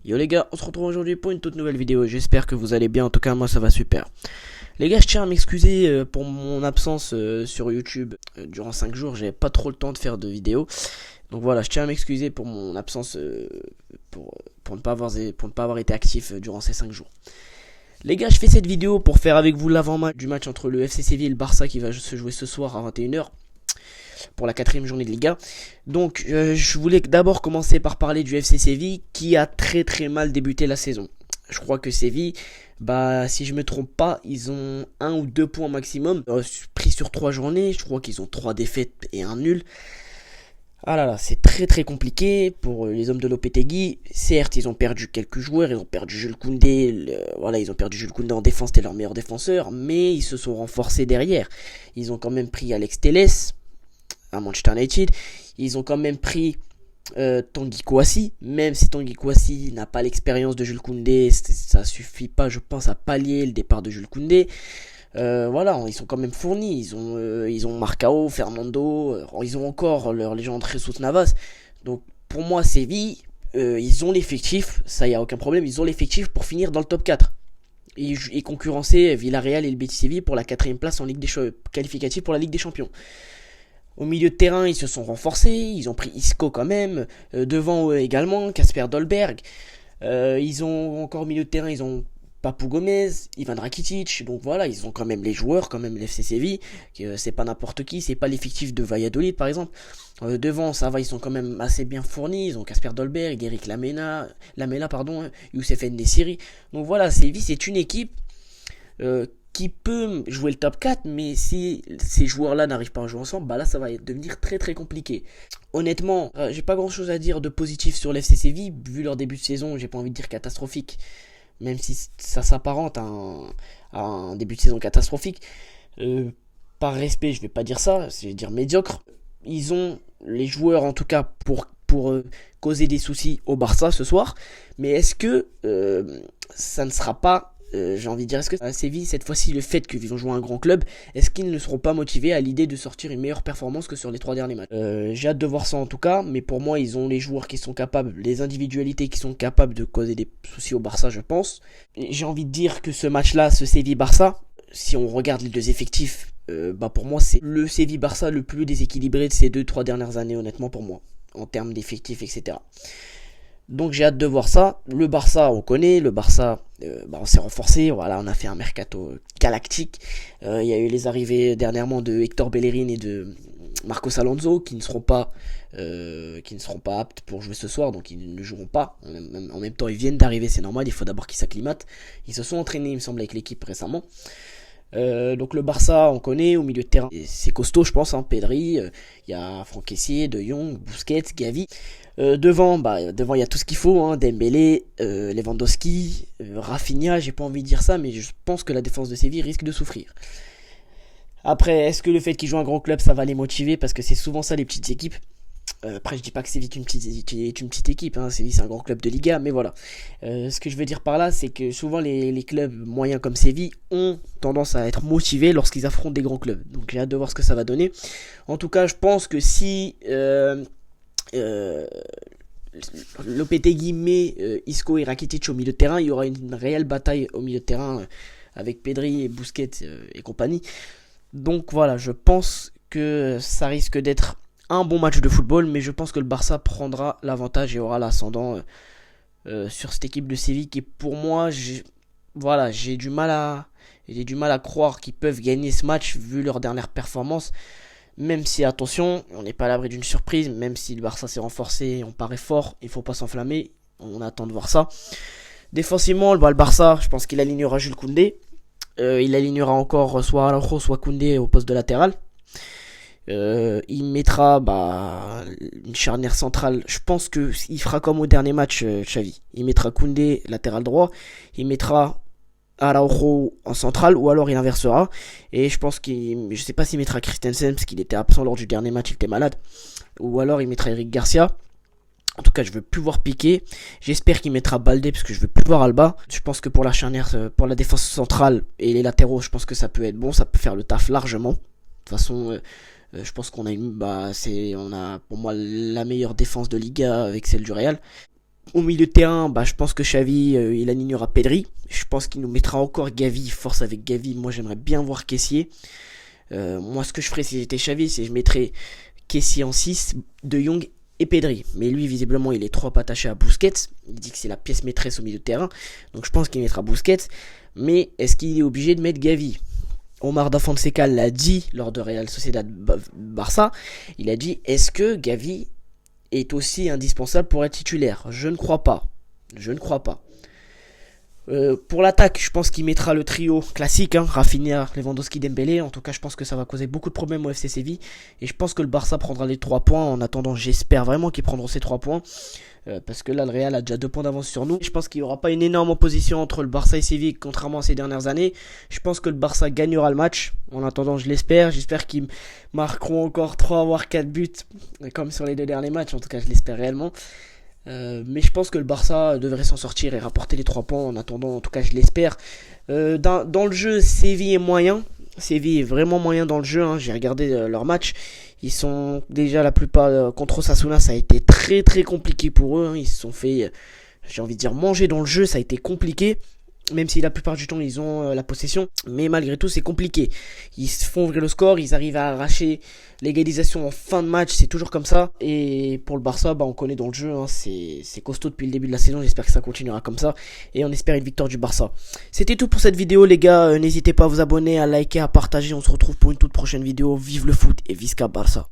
Yo les gars, on se retrouve aujourd'hui pour une toute nouvelle vidéo, j'espère que vous allez bien, en tout cas moi ça va super. Les gars, je tiens à m'excuser pour mon absence sur YouTube durant 5 jours, j'avais pas trop le temps de faire de vidéos. Donc voilà, je tiens à m'excuser pour mon absence pour ne pas avoir été actif durant ces 5 jours. Les gars, je fais cette vidéo pour faire avec vous l'avant-match du match entre le FC Séville et le Barça qui va se jouer ce soir à 21h. Pour la 4ème journée de Liga. Donc je voulais d'abord commencer par parler du FC Séville qui a très mal débuté la saison. Je crois que Séville, si je me trompe pas, ils ont 1 ou 2 points maximum pris sur 3 journées. Je crois qu'ils ont 3 défaites et un nul. Ah là là, c'est très compliqué pour les hommes de Lopetegui. Certes, ils ont perdu quelques joueurs, ils ont perdu Jules Koundé, ils ont perdu Jules Koundé en défense, c'était leur meilleur défenseur, mais ils se sont renforcés derrière. Ils ont quand même pris Alex Telles à Manchester United. Ils ont quand même pris Tanguy Kouassi, même si Tanguy Kouassi n'a pas l'expérience de Jules Koundé, ça suffit pas, je pense, à pallier le départ de Jules Koundé. Ils sont quand même fournis. Ils ont Marcao, Fernando, ils ont encore leur légende Jesus Navas. Donc pour moi, Séville, ils ont l'effectif, ça y a aucun problème, ils ont l'effectif pour finir dans le top 4 et concurrencer Villarreal et le Betis Séville pour la 4ème place en Ligue des qualificative pour la Ligue des Champions. Au milieu de terrain, ils se sont renforcés, ils ont pris Isco quand même, devant eux également, Kasper Dolberg. Ils ont encore au milieu de terrain, ils ont Papou Gomez, Ivan Rakitic, donc voilà, ils ont quand même les joueurs, quand même l'FC Séville, c'est pas n'importe qui, c'est pas l'effectif de Valladolid par exemple. Devant, ça va, ils sont quand même assez bien fournis, ils ont Kasper Dolberg, Eric Lamela, Youssef En-Nesyri. Donc voilà, Séville c'est une équipe qui peut jouer le top 4, mais si ces joueurs-là n'arrivent pas à jouer ensemble, là ça va devenir très compliqué. Honnêtement, j'ai pas grand-chose à dire de positif sur l'FC Séville, vu leur début de saison, j'ai pas envie de dire catastrophique, même si ça s'apparente à un début de saison catastrophique. Par respect, je vais pas dire ça, je vais dire médiocre. Ils ont les joueurs en tout cas pour causer des soucis au Barça ce soir, mais est-ce que ça ne sera pas j'ai envie de dire, est-ce que à Séville, cette fois-ci, le fait qu'ils ont joué un grand club, est-ce qu'ils ne seront pas motivés à l'idée de sortir une meilleure performance que sur les 3 derniers matchs? J'ai hâte de voir ça en tout cas, mais pour moi, ils ont les joueurs qui sont capables, les individualités qui sont capables de causer des soucis au Barça, je pense. Et j'ai envie de dire que ce match-là, ce Séville-Barça, si on regarde les deux effectifs, pour moi, c'est le Séville-Barça le plus déséquilibré de ces 2-3 dernières années, honnêtement, pour moi, en termes d'effectifs, etc. Donc j'ai hâte de voir ça. Le Barça, on connaît. Le Barça, on s'est renforcé. Voilà, on a fait un mercato galactique. Il y a eu les arrivées dernièrement de Hector Bellerin et de Marcos Alonso qui ne seront pas aptes pour jouer ce soir. Donc ils ne joueront pas. En même temps, ils viennent d'arriver, c'est normal. Il faut d'abord qu'ils s'acclimatent. Ils se sont entraînés, il me semble, avec l'équipe récemment. Donc le Barça, on connaît, au milieu de terrain, c'est costaud, je pense, Pedri, il y a Franck Kessié, De Jong, Busquets, Gavi. Devant, il y a tout ce qu'il faut, Dembélé, Lewandowski, Rafinha, j'ai pas envie de dire ça, mais je pense que la défense de Séville risque de souffrir. Après, est-ce que le fait qu'ils jouent un grand club, ça va les motiver? Parce que c'est souvent ça les petites équipes. Après, je dis pas que Séville est une petite équipe, Séville c'est un grand club de Liga, mais voilà. Ce que je veux dire par là, c'est que souvent les clubs moyens comme Séville ont tendance à être motivés lorsqu'ils affrontent des grands clubs. Donc j'ai hâte de voir ce que ça va donner. En tout cas, je pense que si Lopetegui met Isco et Rakitic au milieu de terrain, il y aura une réelle bataille au milieu de terrain avec Pedri et Busquets et compagnie. Donc voilà, je pense que ça risque d'être un bon match de football, mais je pense que le Barça prendra l'avantage et aura l'ascendant sur cette équipe de Séville qui, pour moi, j'ai du mal à croire qu'ils peuvent gagner ce match vu leur dernière performance. Même si, attention, on n'est pas à l'abri d'une surprise, même si le Barça s'est renforcé, on paraît fort, il faut pas s'enflammer, on attend de voir ça. Défensivement, le Barça, je pense qu'il alignera Jules Koundé, il alignera encore soit Araujo, soit Koundé au poste de latéral. Il mettra une charnière centrale. Je pense que il fera comme au dernier match, Xavi. Il mettra Koundé latéral droit, il mettra Araujo en centrale, ou alors il inversera. Et je pense je sais pas s'il mettra Christensen parce qu'il était absent lors du dernier match, il était malade. Ou alors il mettra Eric Garcia. En tout cas, je veux plus voir Piqué. J'espère qu'il mettra Baldé parce que je veux plus voir Alba. Je pense que pour la charnière, pour la défense centrale et les latéraux, je pense que ça peut être bon, ça peut faire le taf largement. De toute façon, je pense qu'on a on a pour moi la meilleure défense de Liga avec celle du Real. Au milieu de terrain, bah, je pense que Xavi, il alignera Pedri. Je pense qu'il nous mettra encore Gavi, force avec Gavi. Moi, j'aimerais bien voir Kessié. Moi, ce que je ferais si j'étais Xavi, c'est que je mettrais Kessié en 6, De Jong et Pedri. Mais lui, visiblement, il est trop attaché à Busquets. Il dit que c'est la pièce maîtresse au milieu de terrain. Donc, je pense qu'il mettra Busquets. Mais est-ce qu'il est obligé de mettre Gavi? Omar Da Fonseca l'a dit lors de Real Sociedad Barça. Il a dit, est-ce que Gavi est aussi indispensable pour être titulaire? Je ne crois pas. Je ne crois pas. Pour l'attaque, je pense qu'il mettra le trio classique, hein, Rafinha, Lewandowski, Dembélé. En tout cas, je pense que ça va causer beaucoup de problèmes au FC Séville. Et je pense que le Barça prendra les 3 points. En attendant, j'espère vraiment qu'ils prendront ces 3 points. Parce que là, le Real a déjà 2 points d'avance sur nous. Je pense qu'il n'y aura pas une énorme opposition entre le Barça et Séville, contrairement à ces dernières années. Je pense que le Barça gagnera le match. En attendant, je l'espère. J'espère qu'ils marqueront encore 3 voire 4 buts, comme sur les 2 derniers matchs. En tout cas, je l'espère réellement. Mais je pense que le Barça devrait s'en sortir et rapporter les 3 points. En attendant, en tout cas, je l'espère. Dans le jeu, Séville est moyen. Séville est vraiment moyen dans le jeu, hein. J'ai regardé leur match. Ils sont déjà la plupart contre Osasuna, ça a été très très compliqué pour eux, hein. Ils se sont fait, j'ai envie de dire, manger dans le jeu. Ça a été compliqué. Même si la plupart du temps ils ont la possession, mais malgré tout c'est compliqué. Ils se font ouvrir le score, ils arrivent à arracher l'égalisation en fin de match, c'est toujours comme ça. Et pour le Barça, bah, on connaît dans le jeu, hein, c'est costaud depuis le début de la saison, j'espère que ça continuera comme ça. Et on espère une victoire du Barça. C'était tout pour cette vidéo les gars, n'hésitez pas à vous abonner, à liker, à partager, on se retrouve pour une toute prochaine vidéo. Vive le foot et Visca Barça.